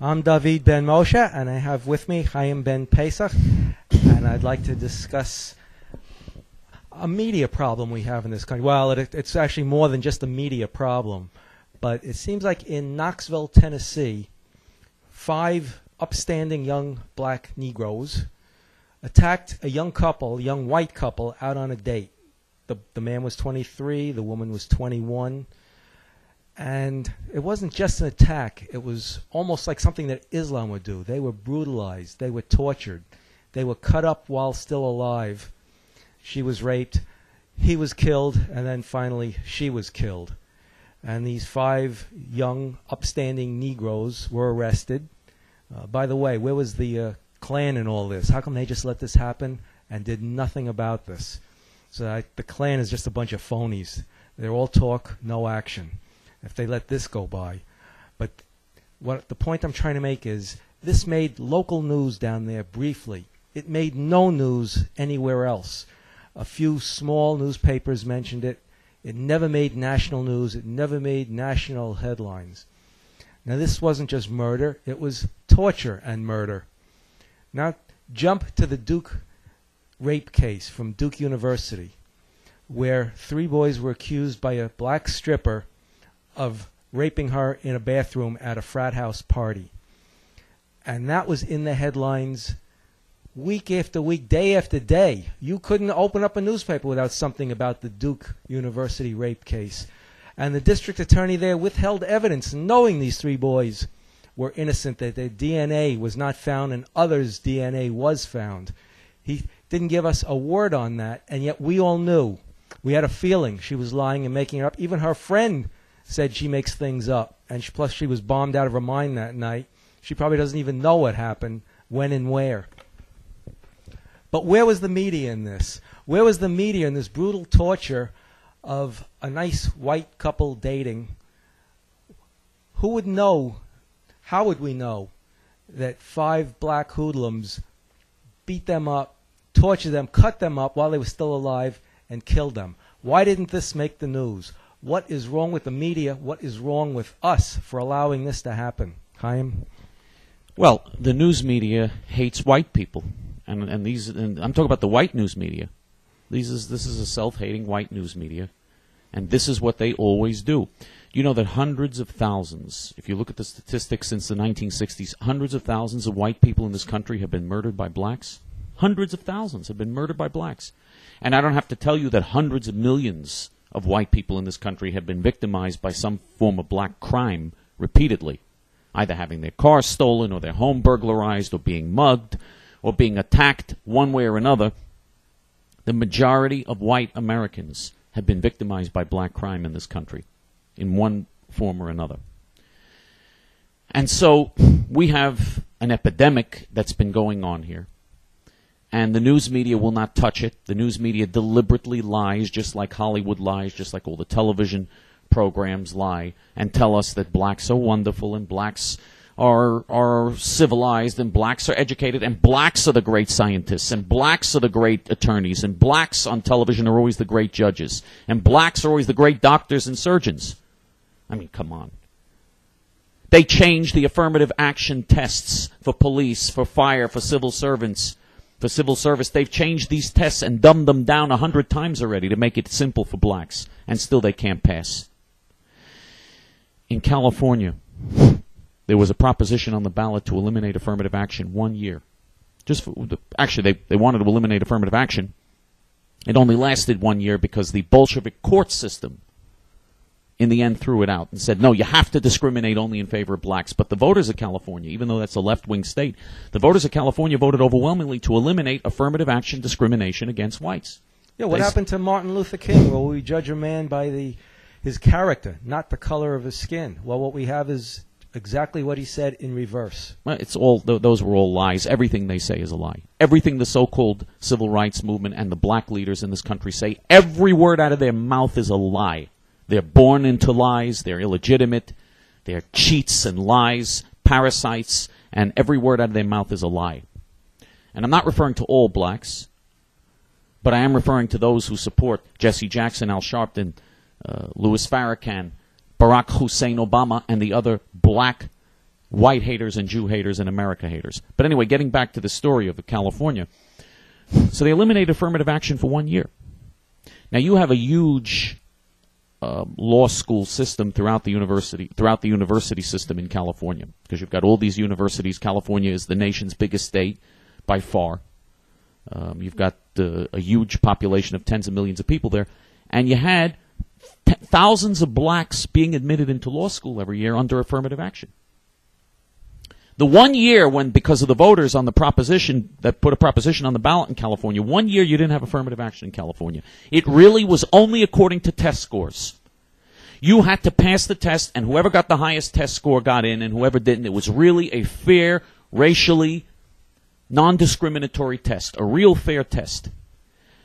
I'm David Ben Moshe, and I have with me Chaim Ben Pesach, and I'd like to discuss a media problem we have in this country. Well, it's actually more than just a media problem, but it seems like in Knoxville, Tennessee, 5 upstanding young black Negroes attacked a young white couple, out on a date. The man was 23, the woman was 21. And it wasn't just an attack. It was almost like something that Islam would do. They were brutalized. They were tortured. They were cut up while still alive. She was raped. He was killed. And then finally, she was killed. And these 5 young, upstanding Negroes were arrested. By the way, where was the Klan in all this? How come they just let this happen and did nothing about this? So the Klan is just a bunch of phonies. They're all talk, no action, if they let this go by. But the point I'm trying to make is this made local news down there briefly. It made no news anywhere else. A few small newspapers mentioned it. It never made national news. It never made national headlines. Now, this wasn't just murder. It was torture and murder. Now, jump to the Duke rape case from Duke University, where 3 boys were accused by a black stripper of raping her in a bathroom at a frat house party. And that was in the headlines week after week, day after day. You couldn't open up a newspaper without something about the Duke University rape case. And the district attorney there withheld evidence, knowing these 3 boys were innocent, that their DNA was not found and others' DNA was found. He didn't give us a word on that, and yet we all knew. We had a feeling she was lying and making it up. Even her friend said she makes things up. And plus, she was bombed out of her mind that night. She probably doesn't even know what happened, when and where. But where was the media in this? Where was the media in this brutal torture of a nice white couple dating? Who would know? How would we know that 5 black hoodlums beat them up, tortured them, cut them up while they were still alive, and killed them? Why didn't this make the news? What is wrong with the media? What is wrong with us for allowing this to happen? Chaim? Well, the news media hates white people, and I'm talking about the white news media. This is a self-hating white news media, and this is what they always do. You know that hundreds of thousands, if you look at the statistics since the 1960s, hundreds of thousands of white people in this country have been murdered by blacks. Hundreds of thousands have been murdered by blacks. And I don't have to tell you that hundreds of millions of white people in this country have been victimized by some form of black crime repeatedly, either having their cars stolen or their home burglarized or being mugged or being attacked one way or another. The majority of white Americans have been victimized by black crime in this country in one form or another. And so we have an epidemic that's been going on here. And the news media will not touch it. The news media deliberately lies, just like Hollywood lies, just like all the television programs lie, and tell us that blacks are wonderful and blacks are civilized and blacks are educated and blacks are the great scientists and blacks are the great attorneys and blacks on television are always the great judges and blacks are always the great doctors and surgeons. I mean, come on. They changed the affirmative action tests for police, for fire, for civil servants. For civil service, they've changed these tests and dumbed them down 100 times already to make it simple for blacks, and still they can't pass. In California, there was a proposition on the ballot to eliminate affirmative action 1 year. Actually, they wanted to eliminate affirmative action. It only lasted 1 year because the Bolshevik court system in the end threw it out and said, no, you have to discriminate only in favor of blacks. But the voters of California, even though that's a left-wing state, the voters of California voted overwhelmingly to eliminate affirmative action discrimination against whites. Yeah, what happened to Martin Luther King? Well, we judge a man by his character, not the color of his skin. Well, what we have is exactly what he said in reverse. Well, those were all lies. Everything they say is a lie. Everything the so-called civil rights movement and the black leaders in this country say, every word out of their mouth is a lie. They're born into lies, they're illegitimate, they're cheats and lies, parasites, and every word out of their mouth is a lie. And I'm not referring to all blacks, but I am referring to those who support Jesse Jackson, Al Sharpton, Louis Farrakhan, Barack Hussein Obama, and the other black white haters and Jew haters and America haters. But anyway, getting back to the story of California. So they eliminated affirmative action for 1 year. Now you have a huge law school system throughout the university system in California, because you've got all these universities. California is the nation's biggest state by far. You've got a huge population of tens of millions of people there, and you had thousands of blacks being admitted into law school every year under affirmative action. The 1 year when, because of the voters on the proposition that put a proposition on the ballot in California, 1 year you didn't have affirmative action in California. It really was only according to test scores. You had to pass the test, and whoever got the highest test score got in, and whoever didn't. It was really a fair, racially non-discriminatory test, a real fair test.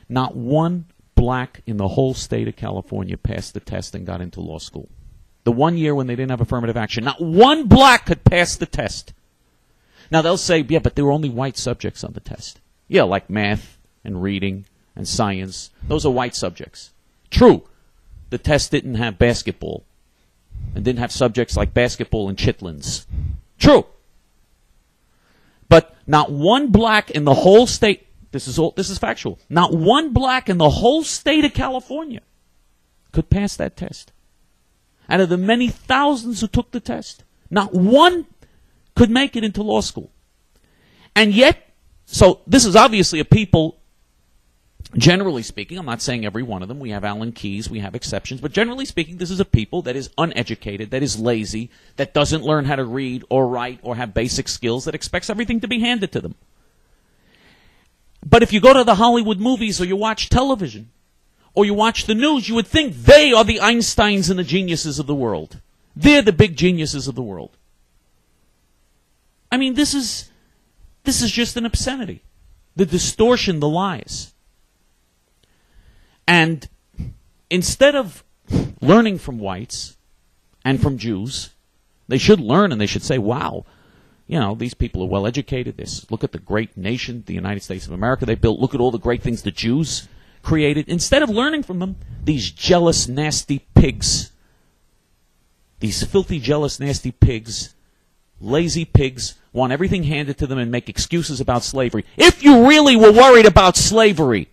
Not one black in the whole state of California passed the test and got into law school. The 1 year when they didn't have affirmative action, not one black could pass the test. Now they'll say, yeah, but there were only white subjects on the test. Yeah, like math and reading and science. Those are white subjects. True, the test didn't have basketball and didn't have subjects like basketball and chitlins. True. But not one black in the whole state, this is factual, not one black in the whole state of California could pass that test. Out of the many thousands who took the test, not one could make it into law school. And yet, so this is obviously a people, generally speaking, I'm not saying every one of them, we have Alan Keyes, we have exceptions, but generally speaking, this is a people that is uneducated, that is lazy, that doesn't learn how to read or write or have basic skills, that expects everything to be handed to them. But if you go to the Hollywood movies or you watch television or you watch the news, you would think they are the Einsteins and the geniuses of the world. They're the big geniuses of the world. I mean, this is just an obscenity. The distortion, the lies. And instead of learning from whites and from Jews, they should learn and they should say, wow, you know, these people are well educated. Look at the great nation, the United States of America they built. Look at all the great things the Jews created. Instead of learning from them, these jealous, nasty pigs, these filthy, jealous, nasty pigs, lazy pigs, want everything handed to them and make excuses about slavery. If you really were worried about slavery,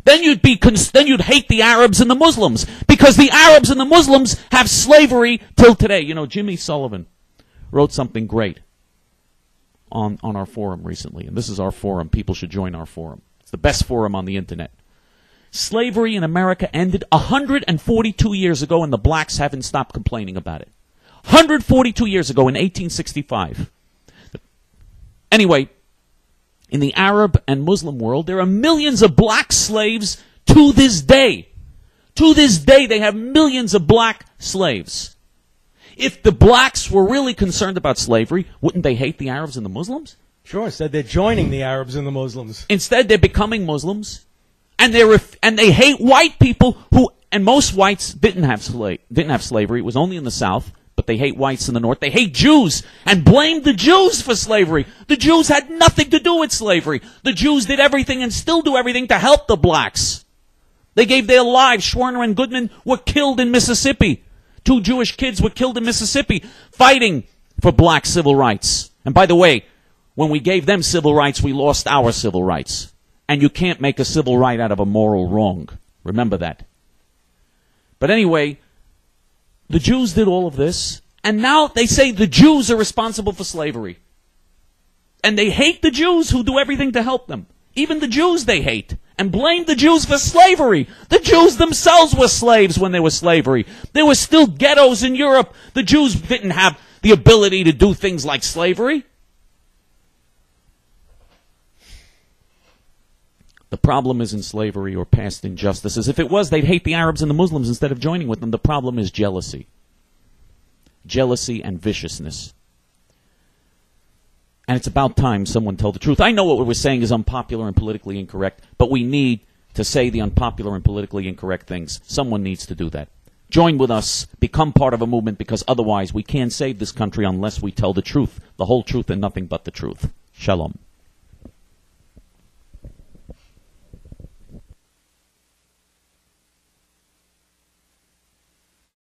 then you'd hate the Arabs and the Muslims, because the Arabs and the Muslims have slavery till today. You know, Jimmy Sullivan wrote something great on our forum recently, and this is our forum. People should join our forum. It's the best forum on the internet. Slavery in America ended 142 years ago, and the blacks haven't stopped complaining about it. 142 years ago in 1865. Anyway, in the Arab and Muslim world, there are millions of black slaves to this day. To this day, they have millions of black slaves. If the blacks were really concerned about slavery, wouldn't they hate the Arabs and the Muslims? Sure, instead they're joining the Arabs and the Muslims. Instead, they're becoming Muslims, and they hate white people who, and most whites didn't have slavery. It was only in the South. But they hate whites in the North. They hate Jews and blame the Jews for slavery. The Jews had nothing to do with slavery. The Jews did everything and still do everything to help the blacks. They gave their lives. Schwerner and Goodman were killed in Mississippi. 2 Jewish kids were killed in Mississippi fighting for black civil rights. And by the way, when we gave them civil rights, we lost our civil rights. And you can't make a civil right out of a moral wrong. Remember that. But anyway, the Jews did all of this, and now they say the Jews are responsible for slavery. And they hate the Jews who do everything to help them. Even the Jews they hate, and blame the Jews for slavery. The Jews themselves were slaves when there was slavery. There were still ghettos in Europe. The Jews didn't have the ability to do things like slavery. The problem isn't slavery or past injustices. If it was, they'd hate the Arabs and the Muslims instead of joining with them. The problem is jealousy. Jealousy and viciousness. And it's about time someone told the truth. I know what we're saying is unpopular and politically incorrect, but we need to say the unpopular and politically incorrect things. Someone needs to do that. Join with us. Become part of a movement, because otherwise we can't save this country unless we tell the truth, the whole truth, and nothing but the truth. Shalom.